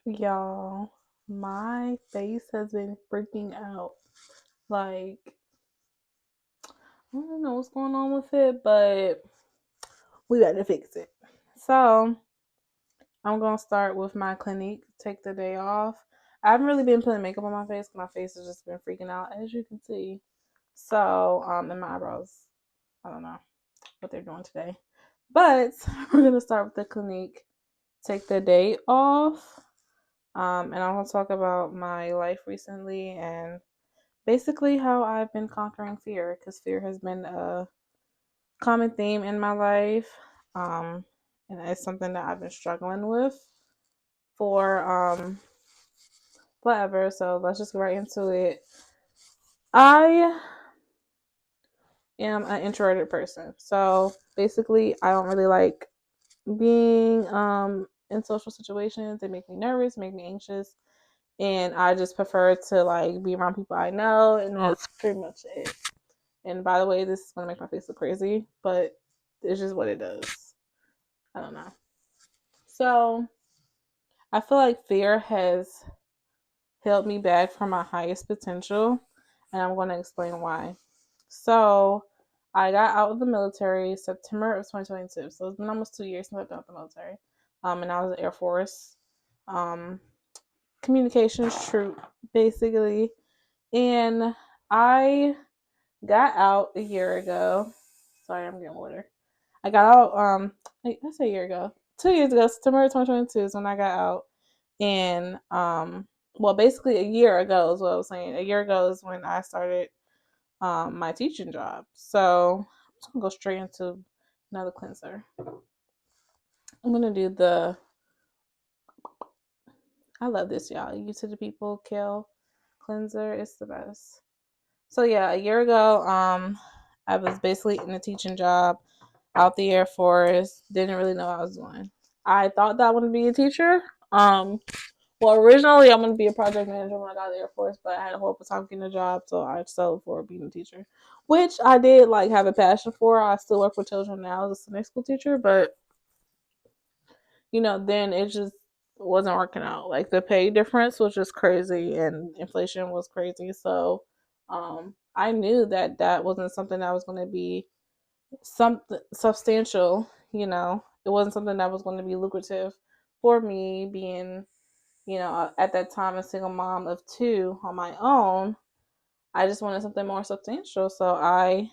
Y'all, my face has been freaking out. Like, I don't know what's going on with it, but we got to fix it. So, I'm going to start with my clinique, take the day off. I haven't really been putting makeup on my face. My face has just been freaking out, as you can see. So, and my eyebrows, I don't know what they're doing today. But we're going to start with the clinique, take the day off. And I'm going to talk about my life recently and basically how I've been conquering fear, because fear has been a common theme in my life. And it's something that I've been struggling with for whatever. So let's just get right into it. I am an introverted person. So basically, I don't really like being in social situations. They make me nervous, make me anxious. And I just prefer to like be around people I know, and that's pretty much it. And by the way, this is gonna make my face look crazy, but it's just what it does. I don't know. So I feel like fear has held me back from my highest potential, and I'm going to explain why. So I got out of the military September of 2022. So it's been almost 2 years since I've been out of the military. And I was in the Air Force, um, communications troop, basically. And I got out a year ago. Sorry, I'm getting water. I got out, I say a year ago. 2 years ago, September 2022 is when I got out. And, well, basically a year ago is what I was saying. A year ago is when I started my teaching job. So I'm just going to go straight into another cleanser. I'm going to do I love this, y'all. You to the people, kale cleanser. It's the best. So yeah, a year ago, I was basically in a teaching job out the Air Force. Didn't really know what I was doing. I thought that I wanted to be a teacher. Well, originally I'm gonna be a project manager when I got out of the Air Force, but I had a horrible time getting a job, so I settled for being a teacher, which I did like have a passion for. I still work with children now as a Sunday school teacher, but then it just wasn't working out. Like the pay difference was just crazy, and inflation was crazy. So, I knew that that wasn't something that was going to be something substantial. It wasn't something that was going to be lucrative for me being, at that time a single mom of two on my own. I just wanted something more substantial. So I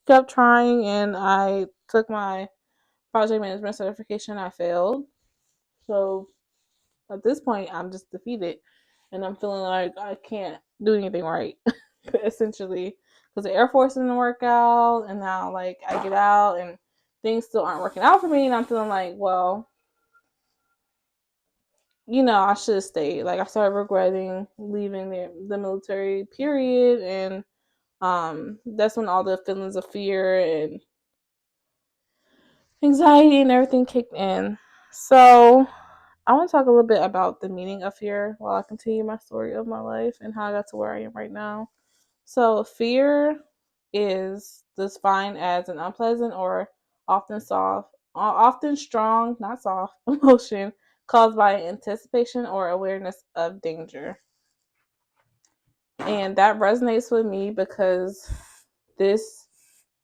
kept trying and I took my project management certification. I failed. So at this point, I'm just defeated and I'm feeling like I can't do anything right, essentially, because the Air Force didn't work out. And now, like, I get out and things still aren't working out for me. And I'm feeling like, well, I should have stayed. Like, I started regretting leaving the military, period. And that's when all the feelings of fear and anxiety and everything kicked in. So I want to talk a little bit about the meaning of fear while I continue my story of my life and how I got to where I am right now. So fear is defined as an unpleasant or often strong, not soft, emotion caused by anticipation or awareness of danger. And that resonates with me because this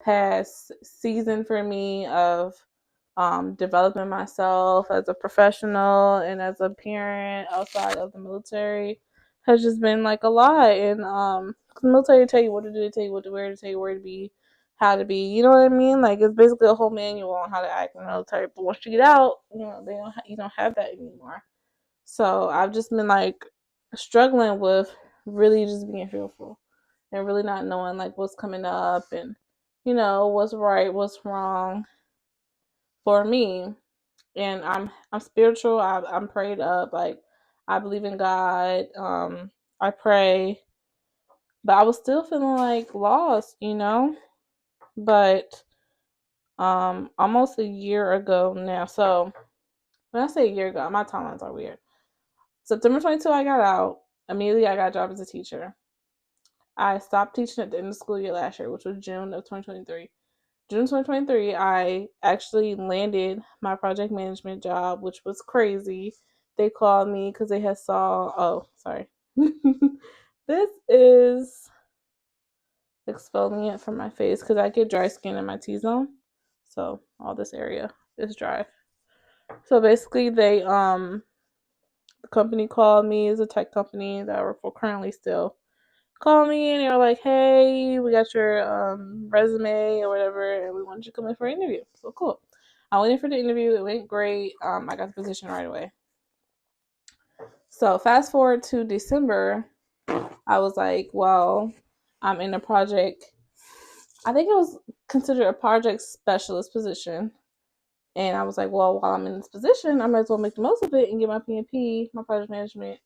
past season for me of developing myself as a professional and as a parent outside of the military has just been like a lot. And the military tell you what to do, tell you what to wear, tell you where to be, how to be. You know what I mean? Like it's basically a whole manual on how to act in the military. But once you get out, you don't have that anymore. So I've just been like struggling with really just being fearful and really not knowing like what's coming up and what's right, what's wrong for me. And I'm spiritual. I'm prayed up. Like I believe in God. I pray, but I was still feeling like lost. But almost a year ago now. So when I say a year ago, my timelines are weird. September 22, I got out. Immediately, I got a job as a teacher. I stopped teaching at the end of the school year last year, which was June of 2023. June 2023, I actually landed my project management job, which was crazy they called me because they had saw. Oh, sorry. This is exfoliant for my face because I get dry skin in my T-zone, so all this area is dry. So basically, the company called me. Is a tech company that I work for currently still. Called me and they were like, "Hey, we got your resume or whatever, and we want you to come in for an interview." So cool. I went in for the interview. It went great. I got the position right away. So fast forward to December, I was like, well, I'm in a project. I think it was considered a project specialist position. And I was like, well, while I'm in this position, I might as well make the most of it and get my PMP, my project management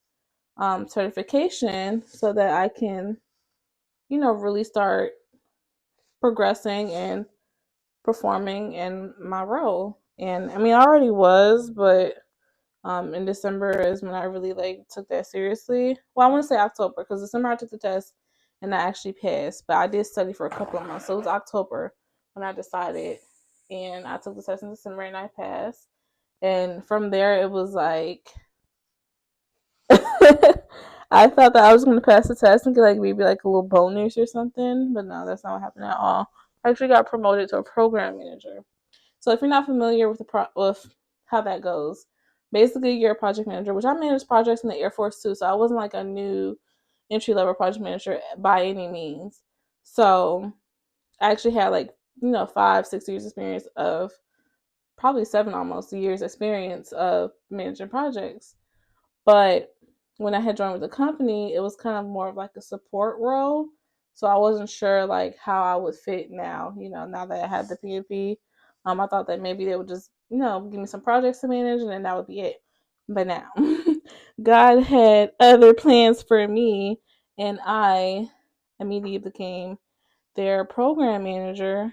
certification, so that I can, really start progressing and performing in my role. And I mean, I already was, but in December is when I really took that seriously. Well, I want to say October because December I took the test and I actually passed, but I did study for a couple of months. So it was October when I decided, and I took the test in December and I passed. And from there, it was like I thought that I was going to pass the test and get maybe a little bonus or something, but no, that's not what happened at all. I actually got promoted to a program manager. So if you're not familiar with with how that goes, basically you're a project manager, which I managed projects in the Air Force too. So I wasn't a new entry level project manager by any means. So I actually had 5-6 years experience of probably 7 almost years experience of managing projects. But when I had joined with the company, it was kind of more of a support role. So I wasn't sure how I would fit now, now that I had the PMP. I thought that maybe they would just, give me some projects to manage and then that would be it. But now God had other plans for me and I immediately became their program manager.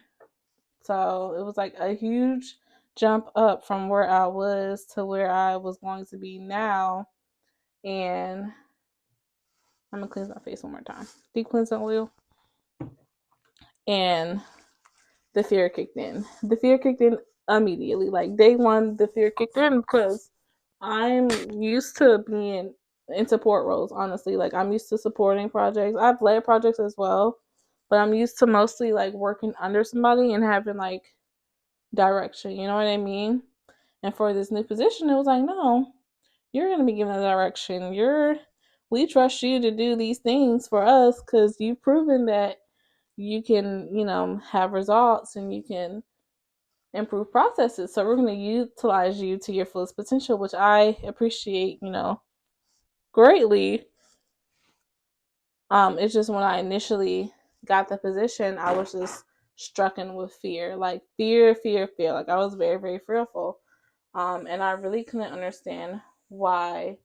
So it was a huge jump up from where I was to where I was going to be now. And I'm gonna cleanse my face one more time. Deep cleansing oil. And the fear kicked in. The fear kicked in immediately. Day one, the fear kicked in because I'm used to being in support roles, honestly. I'm used to supporting projects. I've led projects as well, but I'm used to mostly working under somebody and having direction. You know what I mean? And for this new position, it was no, you're gonna be given a direction. We trust you to do these things for us because you've proven that you can, have results and you can improve processes. So we're going to utilize you to your fullest potential, which I appreciate, greatly. It's just when I initially got the position, I was just stricken with fear, fear. I was very, very fearful. And I really couldn't understand why.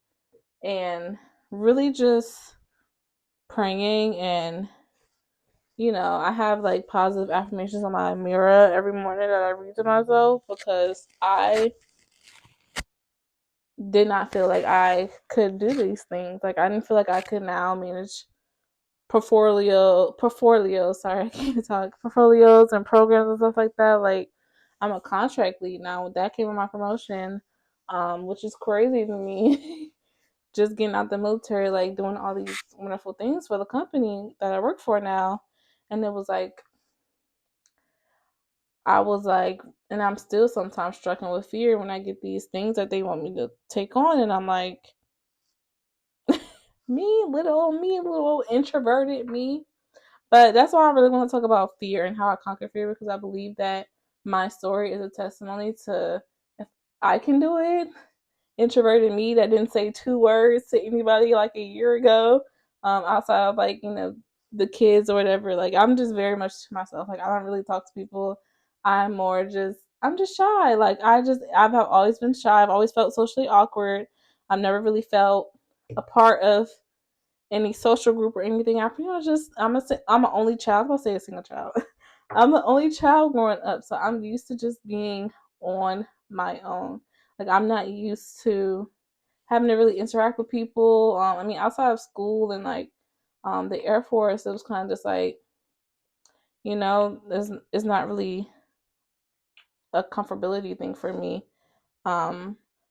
And really just praying and I have positive affirmations on my mirror every morning that I read to myself because I did not feel like I could do these things. I didn't feel like I could now manage portfolios, sorry, I can't talk, portfolios and programs and stuff like that. I'm a contract lead now. That came with my promotion, which is crazy to me. Just getting out the military, doing all these wonderful things for the company that I work for now. And it was I was and I'm still sometimes struggling with fear when I get these things that they want me to take on. And I'm me, little introverted me. But that's why I really want to talk about fear and how I conquer fear, because I believe that my story is a testimony to if I can do it. Introverted me that didn't say 2 words to anybody a year ago, outside of the kids or whatever. I'm just very much to myself. I don't really talk to people. I'm just shy. I've always been shy. I've always felt socially awkward. I've never really felt a part of any social group or anything. I pretty much I'm an only child. I'm gonna say a single child. I'm the only child growing up, so I'm used to just being on my own. I'm not used to having to really interact with people. I mean, outside of school and the Air Force, it was kind of just it's not really a comfortability thing for me.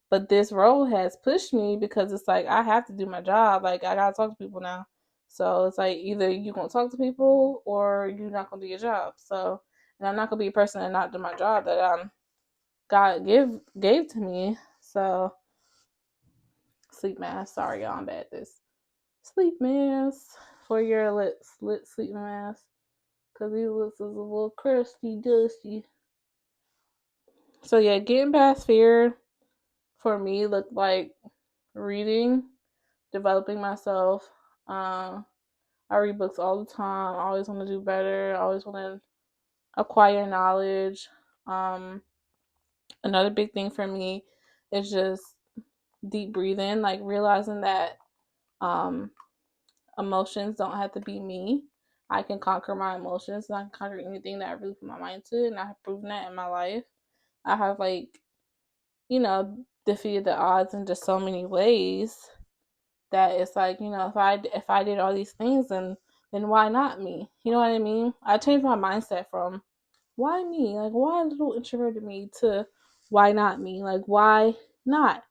But this role has pushed me because it's like I have to do my job. Like I gotta talk to people now. So it's like either you gonna talk to people or you're not gonna do your job. So and I'm not gonna be a person and not do my job that God gave to me. So sleep mask. Sorry y'all, I'm bad at this. Sleep mask for your lit sleep mask. Cause these lips is a little crusty, dusty. So yeah, getting past fear for me looked like reading, developing myself. I read books all the time. I always want to do better. I always want to acquire knowledge. Another big thing for me is just deep breathing, like realizing that um, emotions don't have to be me. I can conquer my emotions and I can conquer anything that I really put my mind to, and I have proven that in my life. I have defeated the odds in just so many ways that it's like, if I did all these things, then why not me? You know what I mean? I changed my mindset from why me? Like why little introverted me to why not me? Like why not?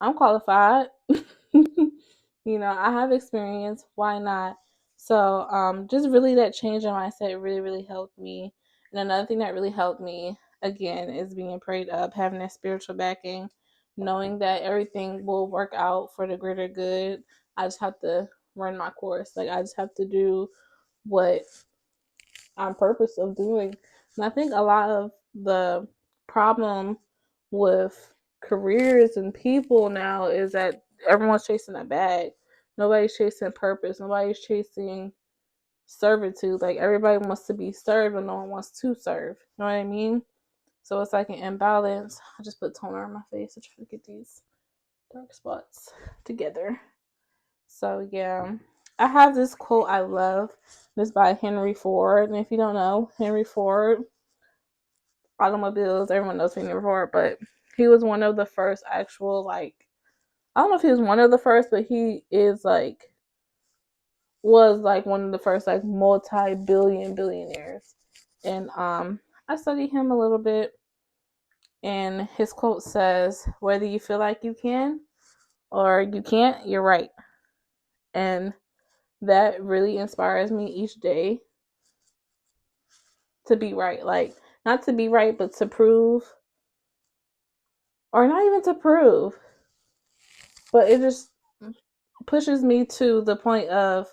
I'm qualified. I have experience. Why not? So, just really that change in mindset really, really helped me. And another thing that really helped me again is being prayed up, having that spiritual backing, knowing that everything will work out for the greater good. I just have to run my course. Like I just have to do what I'm purpose of doing. And I think a lot of the problem with careers and people now is that everyone's chasing a bag. Nobody's chasing purpose. Nobody's chasing servitude. Like everybody wants to be served and no one wants to serve. You know what I mean? So it's like an imbalance. I just put toner on my face to try to get these dark spots together. So yeah. I have this quote I love. This by Henry Ford. And if you don't know, Henry Ford, automobiles, everyone knows Henry Ford, but he was one of the first actual I don't know if he was one of the first, but he is was one of the first multi-billion billionaires. And I studied him a little bit, and his quote says, "Whether you feel like you can or you can't, you're right." And that really inspires me each day to be right. Like not to be right, but to prove, or not even to prove, but it just pushes me to the point of,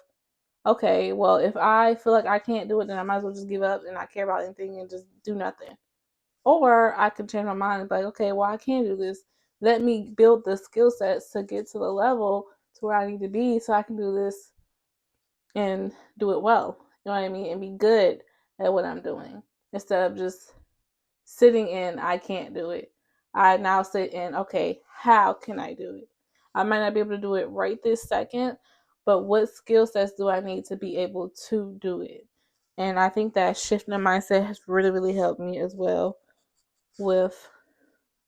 okay, well, if I feel like I can't do it, then I might as well just give up and not care about anything and just do nothing. Or I can change my mind and be like, okay, well, I can do this. Let me build the skill sets to get to the level to where I need to be so I can do this and do it well. You know what I mean? And be good at what I'm doing instead of just sitting in, I can't do it. I now sit in, okay, how can I do it? I might not be able to do it right this second, but what skill sets do I need to be able to do it? And I think that shifting the mindset has really, really helped me as well with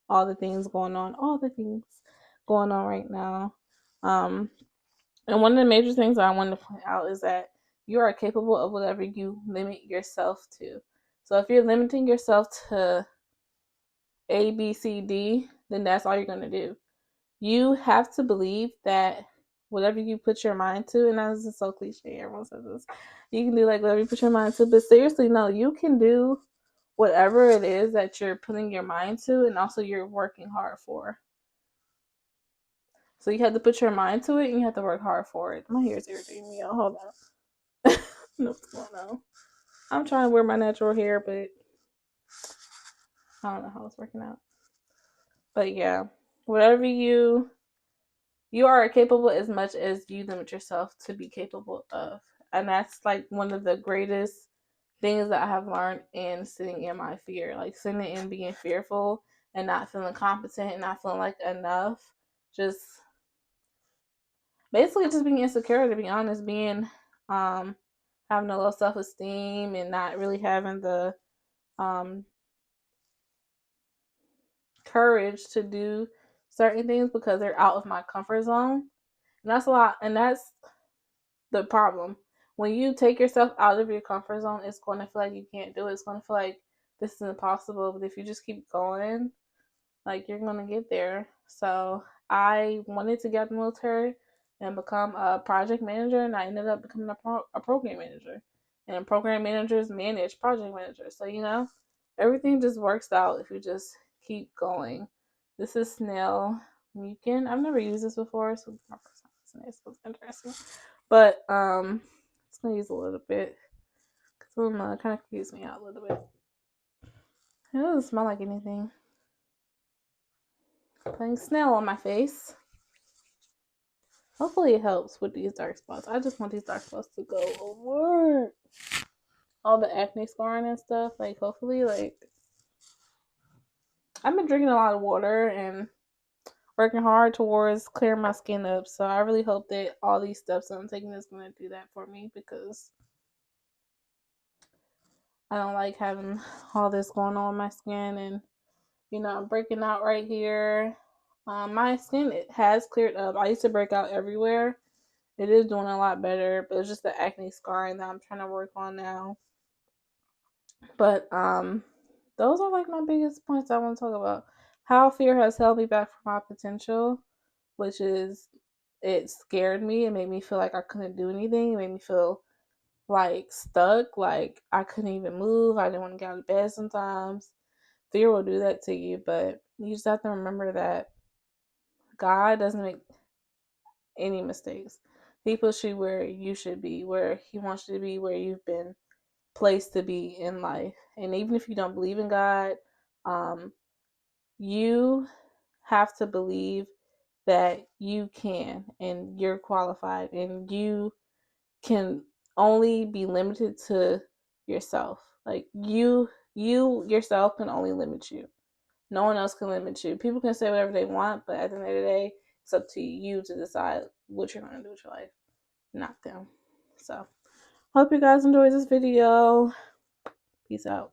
all the things going on right now. And one of the major things I wanted to point out is that you are capable of whatever you limit yourself to. So if you're limiting yourself to A, B, C, D, then that's all you're going to do. You have to believe that whatever you put your mind to, and this is so cliche, everyone says this, you can do whatever you put your mind to, but seriously, no, you can do whatever it is that you're putting your mind to and also you're working hard for. So you have to put your mind to it and you have to work hard for it. My hair is irritating me. Hold on. What's going on? I'm trying to wear my natural hair, but I don't know how it's working out. But yeah, whatever you are capable as much as you limit yourself to be capable of. And that's one of the greatest things that I have learned in sitting in my fear. Sitting in being fearful and not feeling competent and not feeling like enough. Just basically just being insecure, to be honest, being having a low self-esteem and not really having the courage to do certain things because they're out of my comfort zone. And that's a lot, and that's the problem. When you take yourself out of your comfort zone, it's going to feel like you can't do it. It's going to feel like this is impossible. But if you just keep going, you're going to get there. So I wanted to get out of the military and become a project manager, and I ended up becoming a program manager. And program managers manage project managers. So, everything just works out if you just keep going. This is snail mucin. I've never used this before, so my first time using it, so it's interesting. But it's gonna use a little bit because it kind of creeps me out a little bit. It doesn't smell like anything. Putting snail on my face. Hopefully it helps with these dark spots. I just want these dark spots to go away. All the acne scarring and stuff. Like, hopefully, I've been drinking a lot of water and working hard towards clearing my skin up. So I really hope that all these steps that I'm taking is going to do that for me, because I don't like having all this going on with my skin. And, I'm breaking out right here. My skin, it has cleared up. I used to break out everywhere. It is doing a lot better, but it's just the acne scarring that I'm trying to work on now. But those are like my biggest points I want to talk about. How fear has held me back from my potential, which is, it scared me. It made me feel like I couldn't do anything. It made me feel like stuck, like I couldn't even move. I didn't want to get out of bed sometimes. Fear will do that to you, but you just have to remember that God doesn't make any mistakes. He puts you where you should be, where He wants you to be, where you've been placed to be in life. And even if you don't believe in God, you have to believe that you can, and you're qualified, and you can only be limited to yourself. Like, you yourself can only limit you. No one else can limit you. People can say whatever they want, but at the end of the day, it's up to you to decide what you're going to do with your life, not them. So, hope you guys enjoyed this video. Peace out.